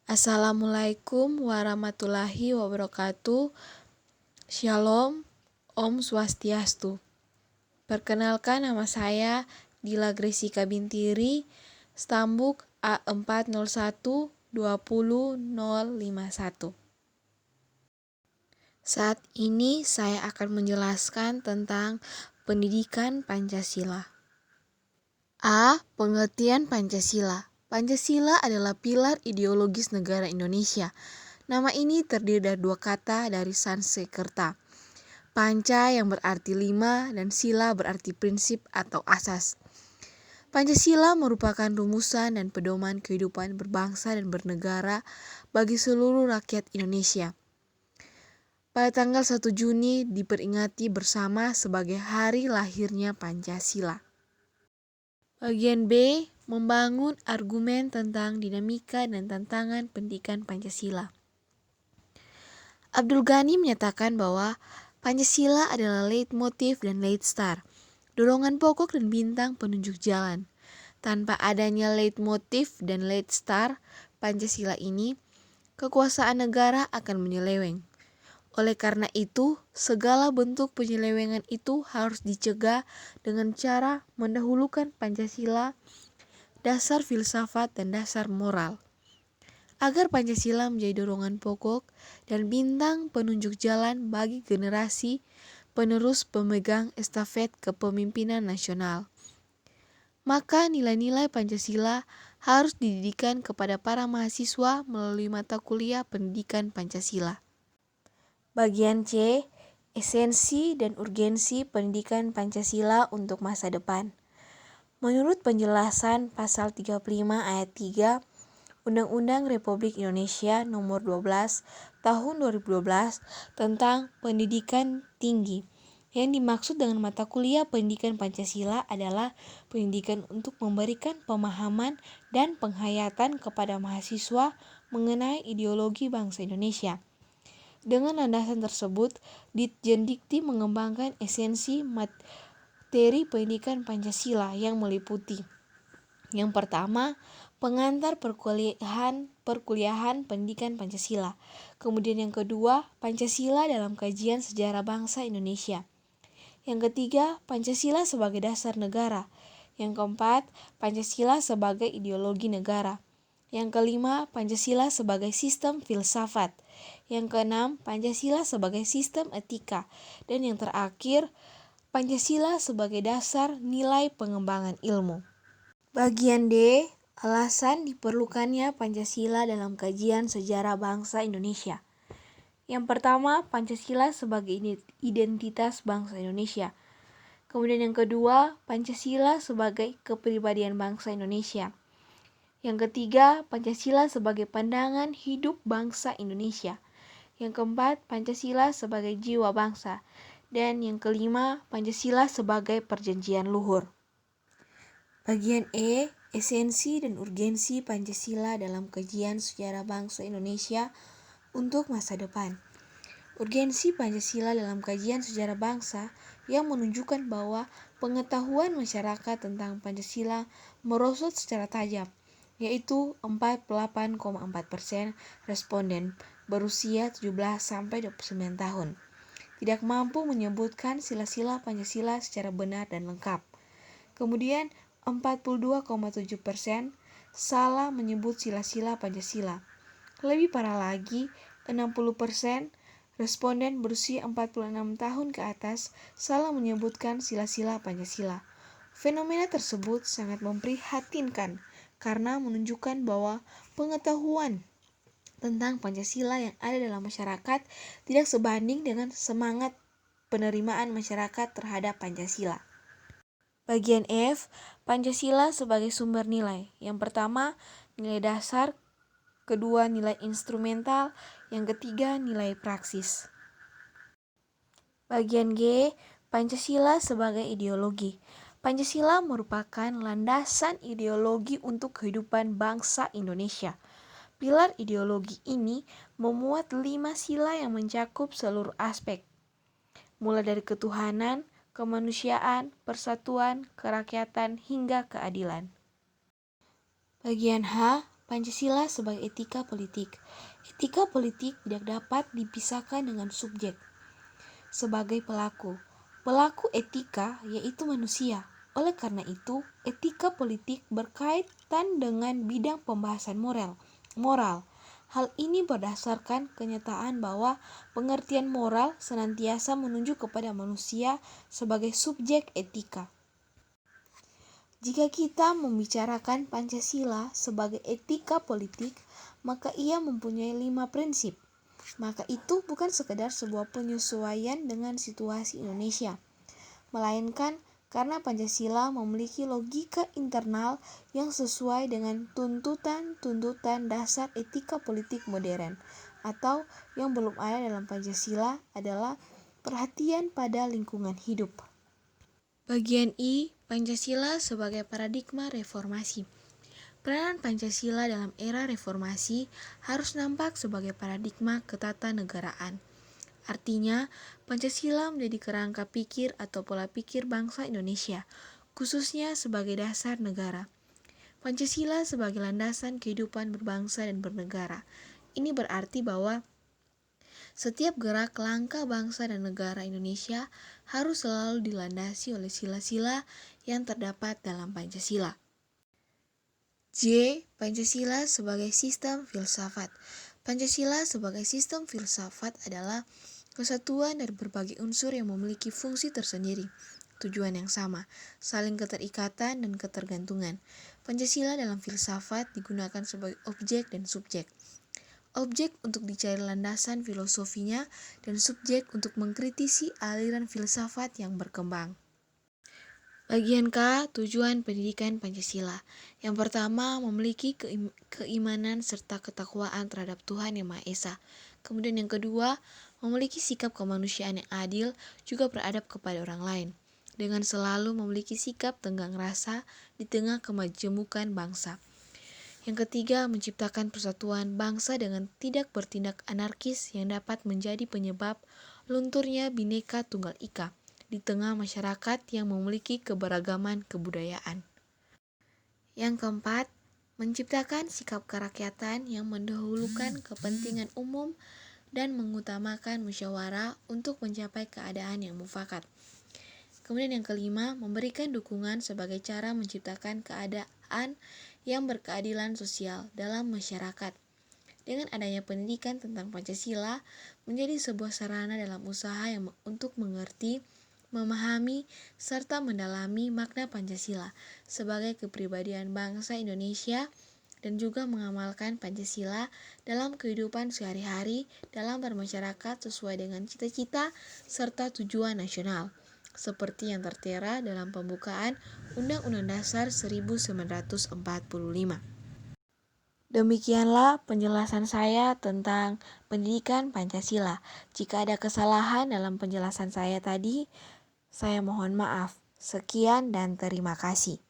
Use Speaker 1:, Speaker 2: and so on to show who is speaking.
Speaker 1: Assalamualaikum warahmatullahi wabarakatuh. Shalom, Om Swastiastu. Perkenalkan, nama saya Dila Gresika Bintiri, Stambuk A401-20051. Saat ini saya akan menjelaskan tentang pendidikan Pancasila. A. Pengertian Pancasila. Pancasila adalah pilar ideologis negara Indonesia. Nama ini terdiri dari dua kata dari Sanskerta. Panca yang berarti lima dan sila berarti prinsip atau asas. Pancasila merupakan rumusan dan pedoman kehidupan berbangsa dan bernegara bagi seluruh rakyat Indonesia. Pada tanggal 1 Juni diperingati bersama sebagai hari lahirnya Pancasila. Bagian B, membangun argumen tentang dinamika dan tantangan pendidikan Pancasila. Abdul Ghani menyatakan bahwa Pancasila adalah leitmotif dan leitstar, dorongan pokok dan bintang penunjuk jalan. Tanpa adanya leitmotif dan leitstar Pancasila ini, kekuasaan negara akan menyeleweng. Oleh karena itu, segala bentuk penyelewengan itu harus dicegah dengan cara mendahulukan Pancasila, dasar filsafat dan dasar moral. Agar Pancasila menjadi dorongan pokok dan bintang penunjuk jalan bagi generasi penerus pemegang estafet kepemimpinan nasional. Maka nilai-nilai Pancasila harus dididikan kepada para mahasiswa melalui mata kuliah pendidikan Pancasila. Bagian C, esensi dan urgensi pendidikan Pancasila untuk masa depan. Menurut penjelasan pasal 35 ayat 3 Undang-Undang Republik Indonesia Nomor 12 Tahun 2012 tentang Pendidikan Tinggi, yang dimaksud dengan mata kuliah pendidikan Pancasila adalah pendidikan untuk memberikan pemahaman dan penghayatan kepada mahasiswa mengenai ideologi bangsa Indonesia. Dengan landasan tersebut, Ditjen Dikti mengembangkan esensi materi pendidikan Pancasila yang meliputi: yang pertama, pengantar perkuliahan pendidikan Pancasila. Kemudian yang kedua, Pancasila dalam kajian sejarah bangsa Indonesia. Yang ketiga, Pancasila sebagai dasar negara. Yang keempat, Pancasila sebagai ideologi negara. Yang kelima, Pancasila sebagai sistem filsafat. Yang keenam, Pancasila sebagai sistem etika. Dan yang terakhir, Pancasila sebagai dasar nilai pengembangan ilmu. Bagian D, alasan diperlukannya Pancasila dalam kajian sejarah bangsa Indonesia. Yang pertama, Pancasila sebagai identitas bangsa Indonesia. Kemudian yang kedua, Pancasila sebagai kepribadian bangsa Indonesia. Yang ketiga, Pancasila sebagai pandangan hidup bangsa Indonesia. Yang keempat, Pancasila sebagai jiwa bangsa. Dan yang kelima, Pancasila sebagai perjanjian luhur. Bagian E, esensi dan urgensi Pancasila dalam kajian sejarah bangsa Indonesia untuk masa depan. Urgensi Pancasila dalam kajian sejarah bangsa yang menunjukkan bahwa pengetahuan masyarakat tentang Pancasila merosot secara tajam, yaitu 48,4% responden berusia 17-29 tahun tidak mampu menyebutkan sila-sila Pancasila secara benar dan lengkap. Kemudian 42,7% salah menyebut sila-sila Pancasila. Lebih parah lagi, 60% responden berusia 46 tahun ke atas salah menyebutkan sila-sila Pancasila. Fenomena tersebut sangat memprihatinkan karena menunjukkan bahwa pengetahuan tentang Pancasila yang ada dalam masyarakat tidak sebanding dengan semangat penerimaan masyarakat terhadap Pancasila. Bagian F, Pancasila sebagai sumber nilai. Yang pertama, nilai dasar. Kedua, nilai instrumental. Yang ketiga, nilai praksis. Bagian G, Pancasila sebagai ideologi. Pancasila merupakan landasan ideologi untuk kehidupan bangsa Indonesia. Pilar ideologi ini memuat 5 sila yang mencakup seluruh aspek, mulai dari ketuhanan, kemanusiaan, persatuan, kerakyatan, hingga keadilan. Bagian H, Pancasila sebagai etika politik. Etika politik tidak dapat dipisahkan dengan subjek sebagai pelaku. Pelaku etika yaitu manusia. Oleh karena itu, etika politik berkaitan dengan bidang pembahasan moral. Hal ini berdasarkan kenyataan bahwa pengertian moral senantiasa menunjuk kepada manusia sebagai subjek etika. Jika kita membicarakan Pancasila sebagai etika politik, maka ia mempunyai 5 prinsip. Maka itu bukan sekedar sebuah penyesuaian dengan situasi Indonesia, melainkan karena Pancasila memiliki logika internal yang sesuai dengan tuntutan-tuntutan dasar etika politik modern, atau yang belum ada dalam Pancasila adalah perhatian pada lingkungan hidup. Bagian I, Pancasila sebagai paradigma reformasi. Peranan Pancasila dalam era reformasi harus nampak sebagai paradigma ketatanegaraan. Artinya, Pancasila menjadi kerangka pikir atau pola pikir bangsa Indonesia, khususnya sebagai dasar negara. Pancasila sebagai landasan kehidupan berbangsa dan bernegara. Ini berarti bahwa setiap gerak langkah bangsa dan negara Indonesia harus selalu dilandasi oleh sila-sila yang terdapat dalam Pancasila. J. Pancasila sebagai sistem filsafat. Pancasila sebagai sistem filsafat adalah kesatuan dari berbagai unsur yang memiliki fungsi tersendiri, tujuan yang sama, saling keterikatan dan ketergantungan. Pancasila dalam filsafat digunakan sebagai objek dan subjek. Objek untuk dicari landasan filosofinya dan subjek untuk mengkritisi aliran filsafat yang berkembang. Bagian K, tujuan pendidikan Pancasila. Yang pertama, memiliki keimanan serta ketakwaan terhadap Tuhan Yang Maha Esa. Kemudian yang kedua, memiliki sikap kemanusiaan yang adil, juga beradab kepada orang lain, dengan selalu memiliki sikap tenggang rasa di tengah kemajemukan bangsa. Yang ketiga, menciptakan persatuan bangsa dengan tidak bertindak anarkis yang dapat menjadi penyebab lunturnya Bhinneka Tunggal Ika di tengah masyarakat yang memiliki keberagaman kebudayaan. Yang keempat, menciptakan sikap kerakyatan yang mendahulukan kepentingan umum dan mengutamakan musyawarah untuk mencapai keadaan yang mufakat. Kemudian yang kelima, memberikan dukungan sebagai cara menciptakan keadaan yang berkeadilan sosial dalam masyarakat. Dengan adanya pendidikan tentang Pancasila menjadi sebuah sarana dalam usaha yang untuk mengerti, memahami, serta mendalami makna Pancasila sebagai kepribadian bangsa Indonesia dan juga mengamalkan Pancasila dalam kehidupan sehari-hari dalam bermasyarakat sesuai dengan cita-cita serta tujuan nasional, seperti yang tertera dalam pembukaan Undang-Undang Dasar 1945. Demikianlah penjelasan saya tentang pendidikan Pancasila. Jika ada kesalahan dalam penjelasan saya tadi, saya mohon maaf. Sekian dan terima kasih.